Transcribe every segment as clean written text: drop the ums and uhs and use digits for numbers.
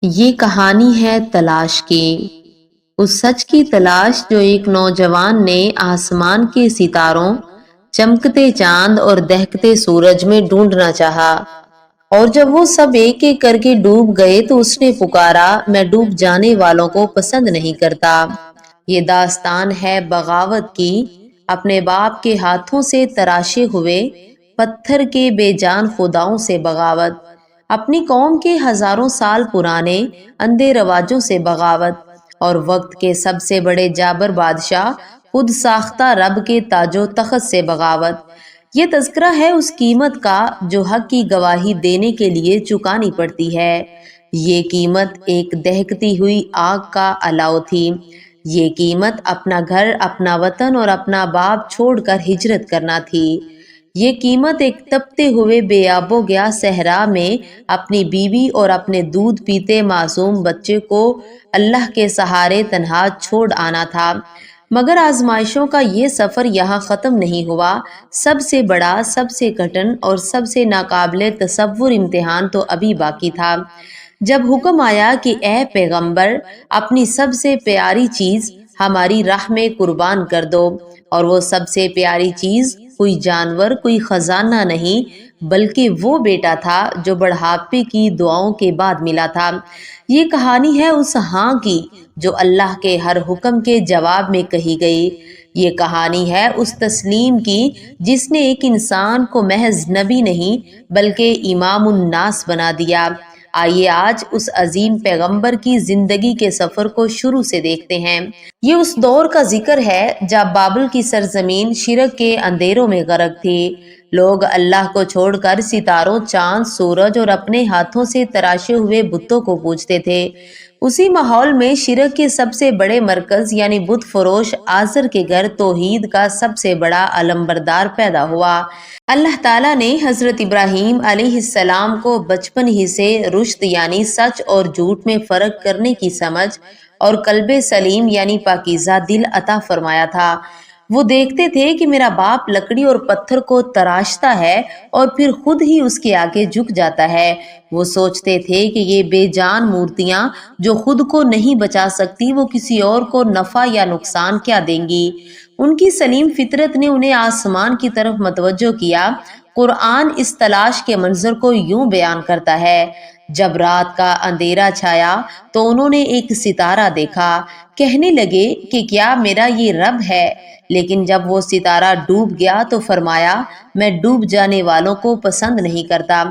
یہ کہانی ہے تلاش کی، اس سچ کی تلاش جو ایک نوجوان نے آسمان کے ستاروں، چمکتے چاند اور دہکتے سورج میں ڈھونڈنا چاہا، اور جب وہ سب ایک ایک کر کے ڈوب گئے تو اس نے پکارا، میں ڈوب جانے والوں کو پسند نہیں کرتا۔ یہ داستان ہے بغاوت کی، اپنے باپ کے ہاتھوں سے تراشے ہوئے پتھر کے بے جان خداؤں سے بغاوت، اپنی قوم کے ہزاروں سال پرانے اندھے رواجوں سے بغاوت، اور وقت کے سب سے بڑے جابر بادشاہ خود ساختہ رب کے تاج و تخت سے بغاوت۔ یہ تذکرہ ہے اس قیمت کا جو حق کی گواہی دینے کے لیے چکانی پڑتی ہے۔ یہ قیمت ایک دہکتی ہوئی آگ کا الاؤ تھی۔ یہ قیمت اپنا گھر، اپنا وطن اور اپنا باپ چھوڑ کر ہجرت کرنا تھی۔ یہ قیمت ایک تپتے ہوئے بے آب و گیا صحرا میں اپنی بیوی اور اپنے دودھ پیتے معصوم بچے کو اللہ کے سہارے تنہا چھوڑ آنا تھا۔ مگر آزمائشوں کا یہ سفر یہاں ختم نہیں ہوا۔ سب سے بڑا، سب سے کٹھن اور سب سے ناقابل تصور امتحان تو ابھی باقی تھا۔ جب حکم آیا کہ اے پیغمبر، اپنی سب سے پیاری چیز ہماری راہ میں قربان کر دو، اور وہ سب سے پیاری چیز کوئی جانور، کوئی خزانہ نہیں، بلکہ وہ بیٹا تھا جو بڑھاپے کی دعاؤں کے بعد ملا تھا۔ یہ کہانی ہے اس ہاں کی جو اللہ کے ہر حکم کے جواب میں کہی گئی۔ یہ کہانی ہے اس تسلیم کی جس نے ایک انسان کو محض نبی نہیں بلکہ امام الناس بنا دیا۔ آئیے آج اس عظیم پیغمبر کی زندگی کے سفر کو شروع سے دیکھتے ہیں۔ یہ اس دور کا ذکر ہے جب بابل کی سرزمین شرک کے اندھیروں میں غرق تھی۔ لوگ اللہ کو چھوڑ کر ستاروں، چاند، سورج اور اپنے ہاتھوں سے تراشے ہوئے بتوں کو پوجتے تھے۔ اسی ماحول میں شرک کے سب سے بڑے مرکز یعنی بت فروش آزر کے گھر توحید کا سب سے بڑا علمبردار پیدا ہوا۔ اللہ تعالیٰ نے حضرت ابراہیم علیہ السلام کو بچپن ہی سے رشد یعنی سچ اور جھوٹ میں فرق کرنے کی سمجھ اور قلب سلیم یعنی پاکیزہ دل عطا فرمایا تھا۔ وہ دیکھتے تھے کہ میرا باپ لکڑی اور پتھر کو تراشتا ہے اور پھر خود ہی اس کے آگے جھک جاتا ہے۔ وہ سوچتے تھے کہ یہ بے جان مورتیاں جو خود کو نہیں بچا سکتی وہ کسی اور کو نفع یا نقصان کیا دیں گی۔ ان کی سلیم فطرت نے انہیں آسمان کی طرف متوجہ کیا۔ قرآن اس تلاش کے منظر کو یوں بیان کرتا ہے، جب رات کا اندھیرا چھایا تو انہوں نے ایک ستارہ دیکھا، کہنے لگے کہ کیا میرا یہ رب ہے؟ لیکن جب وہ ستارہ ڈوب گیا تو فرمایا، میں ڈوب جانے والوں کو پسند نہیں کرتا۔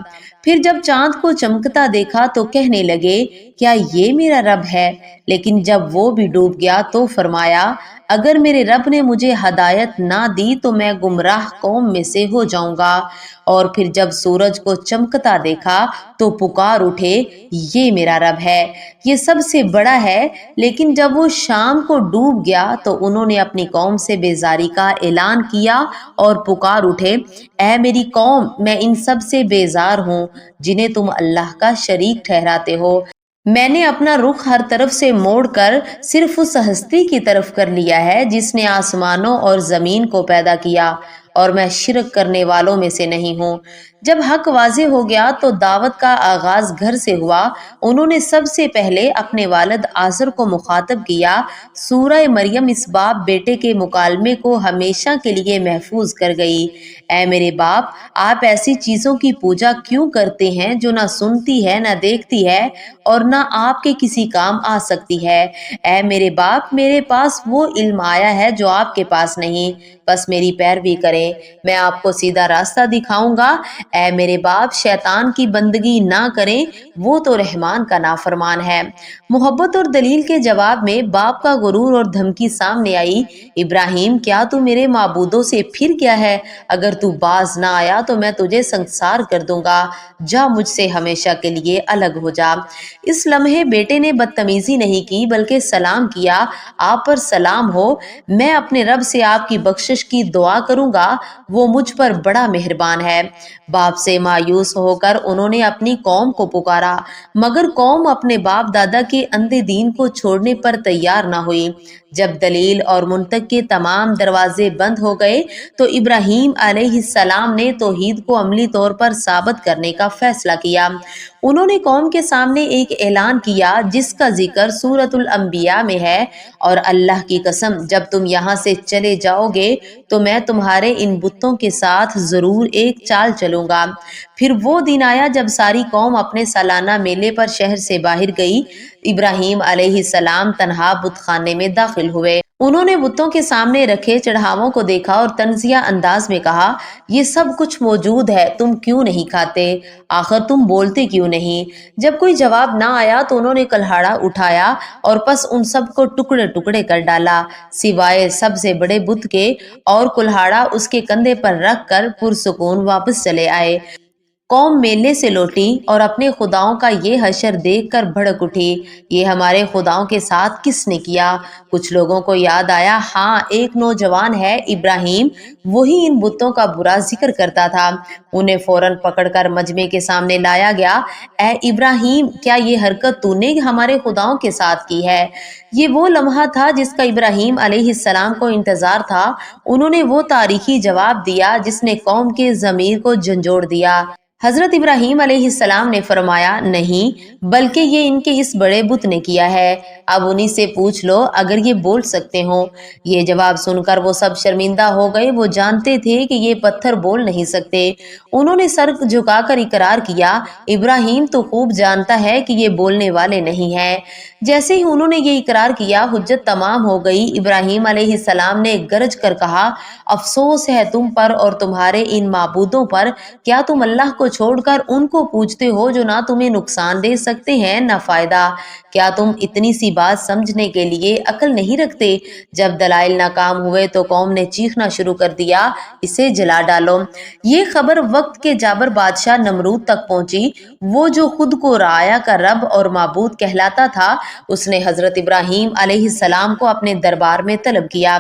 پھر جب چاند کو چمکتا دیکھا تو کہنے لگے، کیا یہ میرا رب ہے؟ لیکن جب وہ بھی ڈوب گیا تو فرمایا، اگر میرے رب نے مجھے ہدایت نہ دی تو میں گمراہ قوم میں سے ہو جاؤں گا۔ اور پھر جب سورج کو چمکتا دیکھا تو پکار اٹھے، یہ میرا رب ہے، یہ سب سے بڑا ہے۔ لیکن جب وہ شام کو ڈوب گیا تو انہوں نے اپنی قوم سے بیزاری کا اعلان کیا اور پکار اٹھے، اے میری قوم، میں ان سب سے بیزار ہوں جنہیں تم اللہ کا شریک ٹھہراتے ہو۔ میں نے اپنا رخ ہر طرف سے موڑ کر صرف اس ہستی کی طرف کر لیا ہے جس نے آسمانوں اور زمین کو پیدا کیا، اور میں شرک کرنے والوں میں سے نہیں ہوں۔ جب حق واضح ہو گیا تو دعوت کا آغاز گھر سے ہوا۔ انہوں نے سب سے پہلے اپنے والد آزر کو مخاطب کیا۔ سورہ مریم اس باپ بیٹے کے مکالمے کو ہمیشہ کے لیے محفوظ کر گئی۔ اے میرے باپ، آپ ایسی چیزوں کی پوجا کیوں کرتے ہیں جو نہ سنتی ہے، نہ دیکھتی ہے، اور نہ آپ کے کسی کام آ سکتی ہے؟ اے میرے باپ، میرے پاس وہ علم آیا ہے جو آپ کے پاس نہیں، بس میری پیروی کریں، میں آپ کو سیدھا راستہ دکھاؤں گا۔ اے میرے باپ، شیطان کی بندگی نہ کریں، وہ تو رحمان کا نافرمان ہے۔ محبت اور دلیل کے جواب میں باپ کا غرور اور دھمکی سامنے آئی، ابراہیم، کیا تو میرے معبودوں سے پھر گیا ہے؟ اگر تو باز نہ آیا تو میں تجھے سنسار کر دوں گا، جا مجھ سے ہمیشہ کے لیے الگ ہو جا۔ اس لمحے بیٹے نے بدتمیزی نہیں کی بلکہ سلام کیا، آپ پر سلام ہو، میں اپنے رب سے آپ کی بخشش کی دعا کروں گا، وہ مجھ پر بڑا مہربان ہے۔ باپ سے مایوس ہو کر انہوں نے اپنی قوم کو پکارا، مگر قوم اپنے باپ دادا کے اندھے دین کو چھوڑنے پر تیار نہ ہوئی۔ جب دلیل اور منطق کے تمام دروازے بند ہو گئے تو ابراہیم علیہ السلام نے توحید کو عملی طور پر ثابت کرنے کا فیصلہ کیا۔ انہوں نے قوم کے سامنے ایک اعلان کیا جس کا ذکر سورۃ الانبیاء میں ہے، اور اللہ کی قسم جب تم یہاں سے چلے جاؤ گے تو میں تمہارے ان بتوں کے ساتھ ضرور ایک چال چلوں گا۔ پھر وہ دن آیا جب ساری قوم اپنے سالانہ میلے پر شہر سے باہر گئی۔ ابراہیم علیہ السلام تنہا بت خانے میں داخل ہوئے۔ انہوں نے بتوں کے سامنے رکھے چڑھاووں کو دیکھا اور طنزیہ انداز میں کہا، یہ سب کچھ موجود ہے، تم کیوں نہیں کھاتے؟ آخر تم بولتے کیوں نہیں؟ جب کوئی جواب نہ آیا تو انہوں نے کلہاڑا اٹھایا اور پس ان سب کو ٹکڑے ٹکڑے کر ڈالا سوائے سب سے بڑے بت کے، اور کلہاڑا اس کے کندھے پر رکھ کر پرسکون واپس چلے آئے۔ قوم میلے سے لوٹی اور اپنے خداؤں کا یہ حشر دیکھ کر بھڑک اٹھی، یہ ہمارے خداؤں کے ساتھ کس نے کیا؟ کچھ لوگوں کو یاد آیا، ہاں ایک نوجوان ہے ابراہیم، وہی ان بتوں کا برا ذکر کرتا تھا۔ انہیں فوراً پکڑ کر مجمع کے سامنے لایا گیا۔ اے ابراہیم، کیا یہ حرکت تو نے ہمارے خداؤں کے ساتھ کی ہے؟ یہ وہ لمحہ تھا جس کا ابراہیم علیہ السلام کو انتظار تھا۔ انہوں نے وہ تاریخی جواب دیا جس نے قوم کے ضمیر کو جھنجھوڑ دیا۔ حضرت ابراہیم علیہ السلام نے فرمایا، نہیں، بلکہ یہ ان کے اس بڑے بت نے کیا ہے۔ اب انہی سے پوچھ لو اگر یہ بول سکتے ہوں۔ یہ جواب سن کر وہ سب شرمندہ ہو گئے، وہ جانتے تھے کہ یہ پتھر بول نہیں سکتے۔ انہوں نے سر جھکا کر اقرار کیا، ابراہیم تو خوب جانتا ہے کہ یہ بولنے والے نہیں ہیں۔ جیسے ہی انہوں نے یہ اقرار کیا، حجت تمام ہو گئی۔ ابراہیم علیہ السلام نے گرج کر کہا، افسوس ہے تم پر اور تمہارے ان معبودوں پر، کیا تم اللہ کو چھوڑ کر ان کو پوجتے ہو جو نہ تمہیں نقصان دے سکتے ہیں نہ فائدہ؟ کیا تم اتنی سی بات سمجھنے کے لیے عقل نہیں رکھتے؟ جب دلائل ناکام ہوئے تو قوم نے چیخنا شروع کر دیا، اسے جلا ڈالو۔ یہ خبر وقت کے جابر بادشاہ نمرود تک پہنچی۔ وہ جو خود کو رعایا کا رب اور معبود کہلاتا تھا، اس نے حضرت ابراہیم علیہ السلام کو اپنے دربار میں طلب کیا۔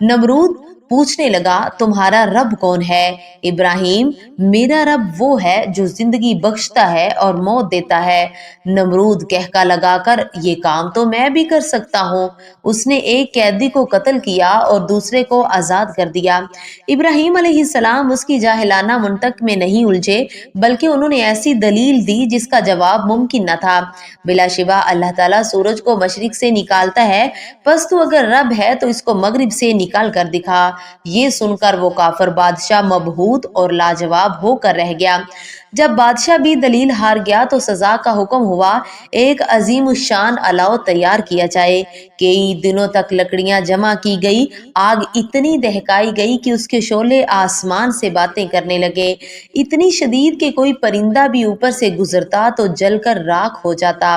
نمرود پوچھنے لگا، تمہارا رب کون ہے؟ ابراہیم، میرا رب وہ ہے جو زندگی بخشتا ہے اور موت دیتا ہے۔ نمرود کہکا لگا کر، یہ کام تو میں بھی کر سکتا ہوں۔ اس نے ایک قیدی کو قتل کیا اور دوسرے کو آزاد کر دیا۔ ابراہیم علیہ السلام اس کی جاہلانہ منطق میں نہیں الجھے، بلکہ انہوں نے ایسی دلیل دی جس کا جواب ممکن نہ تھا۔ بلا شبہ اللہ تعالیٰ سورج کو مشرق سے نکالتا ہے، پس تو اگر رب ہے تو اس کو مغرب سے نکال کر دکھا۔ یہ سن کر وہ کافر بادشاہ مبہوت اور لاجواب ہو کر رہ گیا۔ جب بادشاہ بھی دلیل ہار گیا تو سزا کا حکم ہوا، ایک عظیم الشان الاؤ تیار کیا جائے۔ کئی دنوں تک لکڑیاں جمع کی گئی، آگ اتنی دہکائی گئی کہ اس کے شعلے آسمان سے باتیں کرنے لگے، اتنی شدید کہ کوئی پرندہ بھی اوپر سے گزرتا تو جل کر راکھ ہو جاتا۔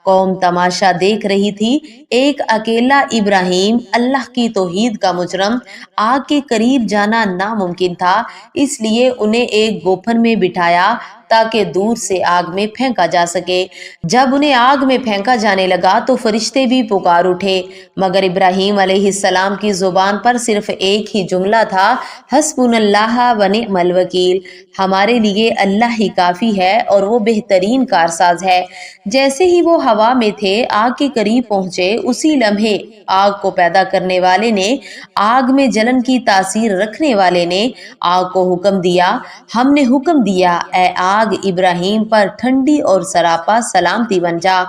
قوم تماشا دیکھ رہی تھی۔ ایک اکیلا ابراہیم، اللہ کی توحید کا مجرم، آگ کے قریب جانا ناممکن تھا، اس لیے انہیں ایک گوفن میں بٹھایا تاکہ دور سے آگ میں پھینکا جا سکے۔ جب انہیں آگ میں پھینکا جانے لگا تو فرشتے بھی پکار اٹھے، مگر ابراہیم علیہ السلام کی زبان پر صرف ایک ہی جملہ تھا، حسبنا اللہ و نعم الوکیل، ہمارے لیے اللہ ہی کافی ہے اور وہ بہترین کارساز ہے۔ جیسے ہی وہ ہوا میں تھے، آگ کے قریب پہنچے، اسی لمحے آگ کو پیدا کرنے والے نے، آگ میں جلن کی تاثیر رکھنے والے نے آگ کو حکم دیا، ہم نے حکم دیا، اے آگ ابراہیم پر ٹھنڈی اور سراپا سلامتی بن جا۔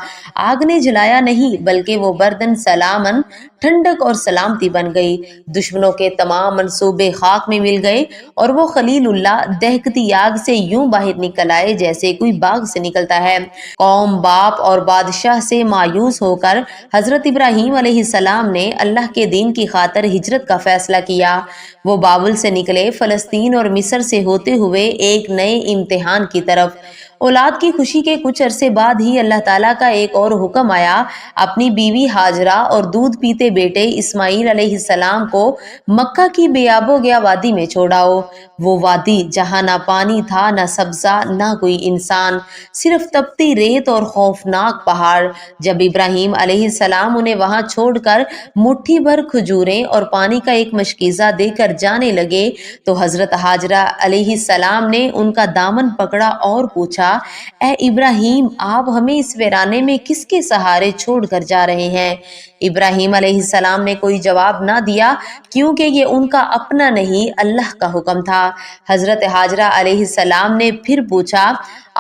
آگ نے جلایا نہیں، بلکہ وہ بردن سلامن، ٹھنڈک اور سلامتی بن گئی۔ دشمنوں کے تمام منصوبے خاک میں مل گئے اور وہ خلیل اللہ دہکتی آگ سے یوں باہر نکل آئے جیسے کوئی باغ سے نکلتا ہے۔ قوم باپ اور بادشاہ سے مایوس ہو کر حضرت ابراہیم علیہ السلام نے اللہ کے دین کی خاطر ہجرت کا فیصلہ کیا۔ وہ بابل سے نکلے، فلسطین اور مصر سے ہوتے ہوئے ایک نئے امتحان کی طرف۔ اولاد کی خوشی کے کچھ عرصے بعد ہی اللہ تعالیٰ کا ایک اور حکم آیا، اپنی بیوی ہاجرہ اور دودھ پیتے بیٹے اسماعیل علیہ السلام کو مکہ کی بے آب و گیا وادی میں چھوڑاؤ۔ وہ وادی جہاں نہ پانی تھا، نہ سبزہ، نہ کوئی انسان، صرف تپتی ریت اور خوفناک پہاڑ۔ جب ابراہیم علیہ السلام انہیں وہاں چھوڑ کر مٹھی بھر کھجوریں اور پانی کا ایک مشکیزہ دے کر جانے لگے تو حضرت ہاجرہ علیہ السلام نے ان کا دامن پکڑا اور پوچھا، پوچھا، اے ابراہیم، آپ ہمیں اس ویرانے میں کس کے سہارے چھوڑ کر جا رہے ہیں؟ ابراہیم علیہ السلام نے کوئی جواب نہ دیا، کیونکہ یہ ان کا اپنا نہیں، اللہ کا حکم تھا۔ حضرت ہاجرہ علیہ السلام نے پھر پوچھا۔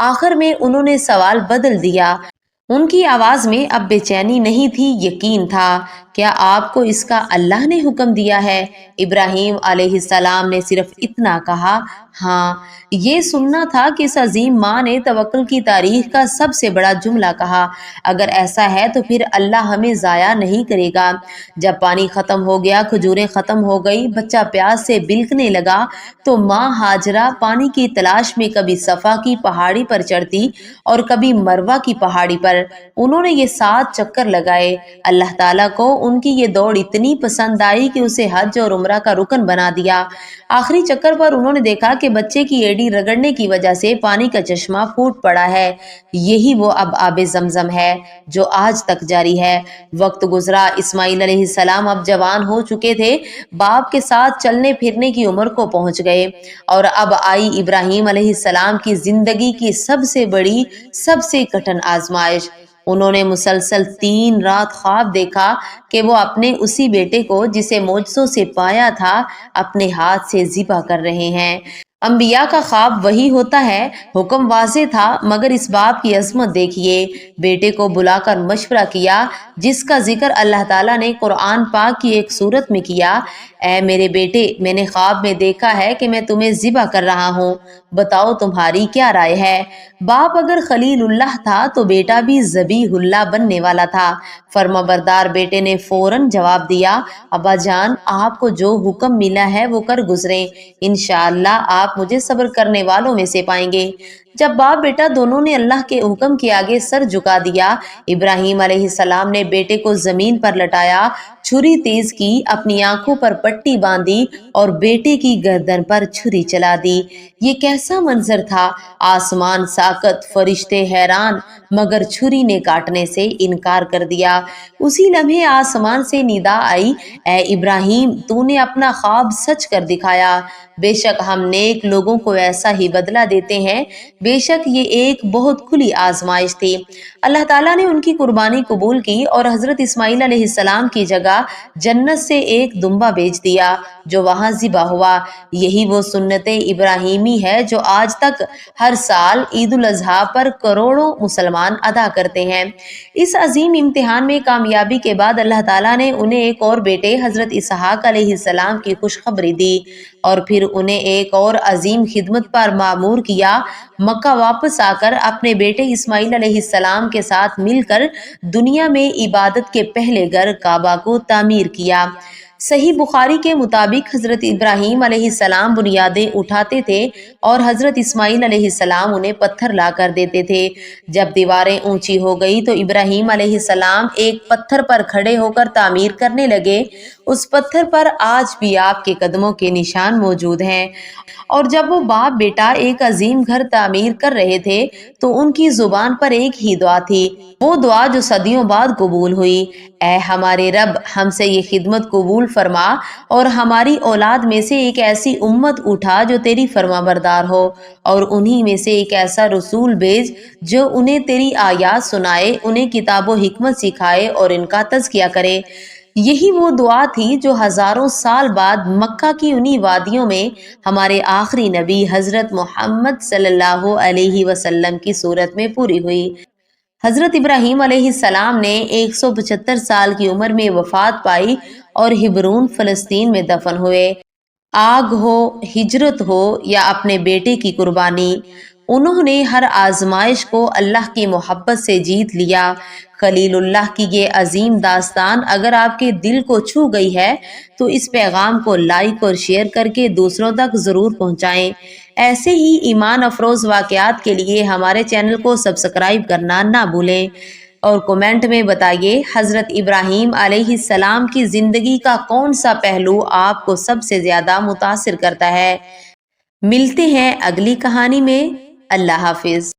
آخر میں انہوں نے سوال بدل دیا۔ ان کی آواز میں اب بے چینی نہیں تھی، یقین تھا۔ کیا آپ کو اس کا اللہ نے حکم دیا ہے؟ ابراہیم علیہ السلام نے صرف اتنا کہا، ہاں۔ یہ سننا تھا کہ اس عظیم ماں نے توکل کی تاریخ کا سب سے بڑا جملہ کہا۔ اگر ایسا ہے تو پھر اللہ ہمیں ضائع نہیں کرے گا۔ جب پانی ختم ہو گیا، کھجوریں ختم ہو گئی، بچہ پیاس سے بلکنے لگا، تو ماں ہاجرہ پانی کی تلاش میں کبھی صفا کی پہاڑی پر چڑھتی اور کبھی مروہ کی پہاڑی پر۔ انہوں نے یہ 7 چکر لگائے۔ اللہ تعالیٰ کو ان کی یہ دوڑ اتنی پسند آئی کہ اسے حج اور عمرہ کا رکن بنا دیا۔ آخری چکر پر انہوں نے دیکھا کہ بچے کی ایڑی رگڑنے کی وجہ سے پانی کا چشمہ پھوٹ پڑا ہے۔ یہی وہ اب آب زمزم ہے جو آج تک جاری ہے۔ وقت گزرا، اسماعیل علیہ السلام اب جوان ہو چکے تھے، باپ کے ساتھ چلنے پھرنے کی عمر کو پہنچ گئے، اور اب آئی ابراہیم علیہ السلام کی زندگی کی سب سے بڑی، سب سے کٹھن آزمائش۔ انہوں نے مسلسل 3 رات خواب دیکھا کہ وہ اپنے اسی بیٹے کو جسے معجزوں سے پایا تھا، اپنے ہاتھ سے ذبح کر رہے ہیں۔ انبیاء کا خواب وہی ہوتا ہے۔ حکم واضح تھا، مگر اس باپ کی عظمت دیکھیے۔ بیٹے کو بلا کر مشورہ کیا، جس کا ذکر اللہ تعالیٰ نے قرآن پاک کی ایک سورت میں کیا۔ اے میرے بیٹے، میں نے خواب میں دیکھا ہے کہ میں تمہیں ذبح کر رہا ہوں، بتاؤ تمہاری کیا رائے ہے؟ باپ اگر خلیل اللہ تھا تو بیٹا بھی ذبیح اللہ بننے والا تھا۔ فرما بردار بیٹے نے فوراً جواب دیا، ابا جان، آپ کو جو حکم ملا ہے وہ کر گزریں، انشاءاللہ آپ مجھے صبر کرنے والوں میں سے پائیں گے۔ جب باپ بیٹا دونوں نے اللہ کے حکم کے آگے سر جھکا دیا، ابراہیم علیہ السلام نے بیٹے کو زمین پر لٹایا، چھری تیز کی، اپنی آنکھوں پر پٹی باندھی اور بیٹے کی گردن پر چھری چلا دی۔ یہ کیسا منظر تھا! آسمان ساکت، فرشتے حیران، مگر چھری نے کاٹنے سے انکار کر دیا۔ اسی لمحے آسمان سے ندا آئی، اے ابراہیم، تو نے اپنا خواب سچ کر دکھایا۔ بے شک ہم نیک لوگوں کو ایسا ہی بدلہ دیتے ہیں۔ بے شک یہ ایک بہت کھلی آزمائش تھی۔ اللہ تعالیٰ نے ان کی قربانی قبول کی اور حضرت اسماعیل علیہ السلام کی جگہ جنت سے ایک دمبا بھیج دیا جو وہاں ذبح ہوا۔ یہی وہ سنت ابراہیمی ہے جو آج تک ہر سال عید الاضحیٰ پر کروڑوں مسلمان ادا کرتے ہیں۔ اس عظیم امتحان میں کامیابی کے بعد اللہ تعالیٰ نے انہیں ایک اور بیٹے حضرت اسحاق علیہ السلام کی خوشخبری دی، اور پھر انہیں ایک اور عظیم خدمت پر مامور کیا۔ مکہ واپس آ کر اپنے بیٹے اسماعیل علیہ السلام کے ساتھ مل کر دنیا میں عبادت کے پہلے گھر کعبہ کو تعمیر کیا۔ صحیح بخاری کے مطابق حضرت ابراہیم علیہ السلام بنیادیں اٹھاتے تھے اور حضرت اسماعیل علیہ السلام انہیں پتھر لا کر دیتے تھے۔ جب دیواریں اونچی ہو گئی تو ابراہیم علیہ السلام ایک پتھر پر کھڑے ہو کر تعمیر کرنے لگے۔ اس پتھر پر آج بھی آپ کے قدموں کے نشان موجود ہیں۔ اور جب وہ باپ بیٹا ایک عظیم گھر تعمیر کر رہے تھے تو ان کی زبان پر ایک ہی دعا تھی، وہ دعا جو صدیوں بعد قبول ہوئی، اے ہمارے رب، ہم سے یہ خدمت قبول فرما اور ہماری اولاد میں سے ایک ایسی امت اٹھا جو تیری فرما بردار ہو، اور انہی میں سے ایک ایسا رسول بھیج جو انہیں تیری آیات سنائے، انہیں کتاب و حکمت سکھائے اور ان کا تزکیہ کرے۔ یہی وہ دعا تھی جو ہزاروں سال بعد مکہ کی انہی وادیوں میں ہمارے آخری نبی حضرت محمد صلی اللہ علیہ وسلم کی صورت میں پوری ہوئی۔ حضرت ابراہیم علیہ السلام نے 175 سال کی عمر میں وفات پائی اور ہبرون فلسطین میں دفن ہوئے۔ آگ ہو، ہجرت ہو یا اپنے بیٹے کی قربانی، انہوں نے ہر آزمائش کو اللہ کی محبت سے جیت لیا۔ خلیل اللہ کی یہ عظیم داستان اگر آپ کے دل کو چھو گئی ہے تو اس پیغام کو لائک اور شیئر کر کے دوسروں تک ضرور پہنچائیں۔ ایسے ہی ایمان افروز واقعات کے لیے ہمارے چینل کو سبسکرائب کرنا نہ بھولیں، اور کومنٹ میں بتائیے حضرت ابراہیم علیہ السلام کی زندگی کا کون سا پہلو آپ کو سب سے زیادہ متاثر کرتا ہے۔ ملتے ہیں اگلی کہانی میں۔ اللہ حافظ۔